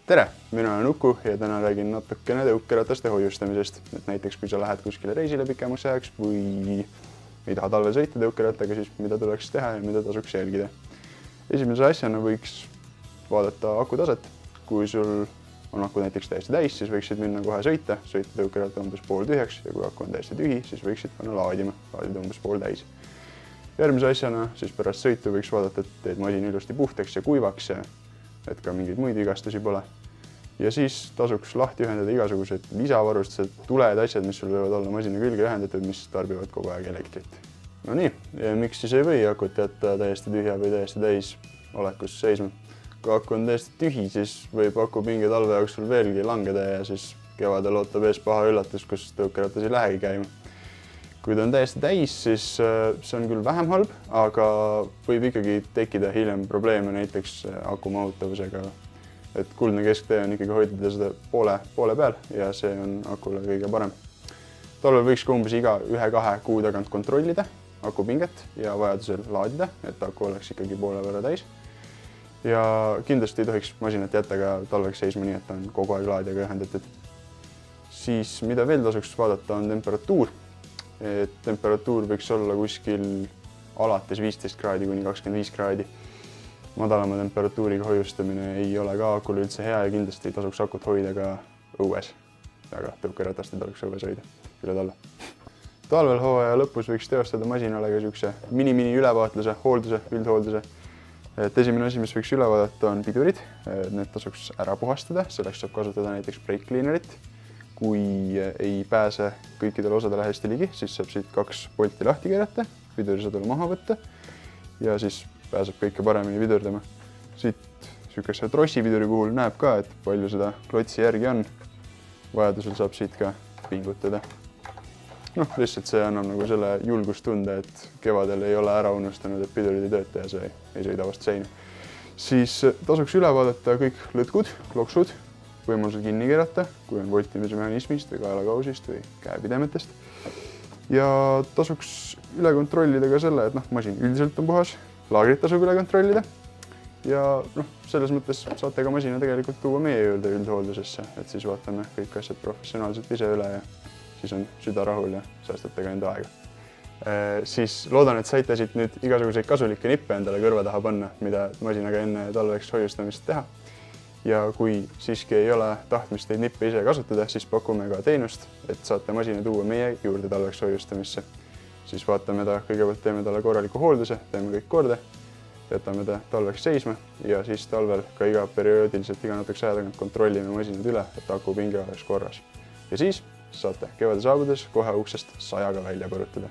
Tere, mina olen Uku ja täna räägin natukene tõukerataste hoiustamisest. Et näiteks kui sa lähed kuskile reisile pikemaks ajaks või ei taha talvel sõita tõukerattaga, siis mida tuleks teha ja mida tasuks jälgida. Esimese asjana võiks vaadata aku taset. Kui sul on aku näiteks täiesti täis, siis võiksid minna kohe sõita tõukeratta umbes pooltühjaks ja kui aku on täiesti tühi, siis võiksid panna laadida umbes pooltäis. Järgmise asjana siis pärast sõitu võiks vaadata, et teed masin ilusti puhtaks ja kuivaks ja et ka mingeid muid vigastusi pole. Ja siis tasuks lahti ühendada igasugused lisavarustused, tuled, asjad, mis sul võivad olla masina külge ühendatud, mis tarbivad kogu aeg elektrit. No nii, ja miks siis ei või akut jätta täiesti tühja või täiesti täis olekus seisma? Kui aku on täiesti tühi, siis võib aku pinge talve jooksul veelgi langeda ja siis kevadel ootab ees paha üllatus, kus tõukeratas ei lähegi käima. Kui ta on täiesti täis, siis see on küll vähem halb, aga võib ikkagi tekkida hiljem probleeme näiteks aku mahutavusega. Et kuldne kesktee on ikkagi hoida seda poole peal ja see on akule kõige parem. Talvel võiks ka umbes iga 1-2 kuu tagant kontrollida aku pinget ja vajadusel laadida, et aku oleks ikkagi poole võrra täis. Ja kindlasti ei tohiks masinat jätta ka talveks seisma nii, et ta on kogu aeg laadijaga ühendatud. Siis mida veel tasuks vaadata on temperatuur. Temperatuur võiks olla kuskil alates 15 kraadi kuni 25 kraadi. Madalama temperatuuriga hoiustamine ei ole ka akule üldse hea ja kindlasti ei tasuks akut hoida ka õues. Aga tõukeratast ei tasuks õues hoida üle talve. Talvel hooaja lõpus võiks teostada masinale ka niisuguse mini ülevaatluse, hoolduse, üldhoolduse. Esimene asi, mis võiks üle vaadata, on pidurid. Need tasuks ära puhastada, selleks saab kasutada näiteks brake cleanerit. Kui ei pääse kõikidele osadele hästi ligi, siis saab siit 2 polti lahti keerata, pidurisadul maha võtta ja siis pääseb kõike paremini pidurdama. Siit niisuguse trossipiduri puhul näeb ka, et palju seda klotsi järgi on. Vajadusel saab siit ka pingutada. Lihtsalt see annab nagu selle julgustunde, et kevadel ei ole ära unustanud, et pidurid ei tööta ja see ei sõida vastu seina. Siis tasuks üle vaadata kõik lõtkud, loksud, võimalusel kinni keerata, kui on voltimise mehhanismist või kaelakausist või käepidemetest. Ja tasuks üle kontrollida ka selle, et masin üldiselt on puhas, laagrit tasub üle kontrollida. Ja selles mõttes saate ka masina tegelikult tuua meie juurde üldhooldusesse, et siis vaatame kõik asjad professionaalselt ise üle ja siis on süda rahul ja säästate ka enda aega. Siis loodan, et saite siit nüüd igasuguseid kasulikke nippe endale kõrva taha panna, mida masinaga enne talveks hoiustamist teha. Ja kui siiski ei ole tahtmist neid nippe ise kasutada, siis pakume ka teenust, et saate masina tuua meie juurde talveks hoiustamisse. Siis vaatame ta, kõigepealt teeme talle korraliku hoolduse, teeme kõik korda, jätame ta talveks seisma ja siis talvel ka iga perioodiliselt iga natukese aja tagant kontrollime masinad üle, et aku pinge oleks korras. Ja siis saate kevade saabudes kohe uksest 100-ga välja põrutada.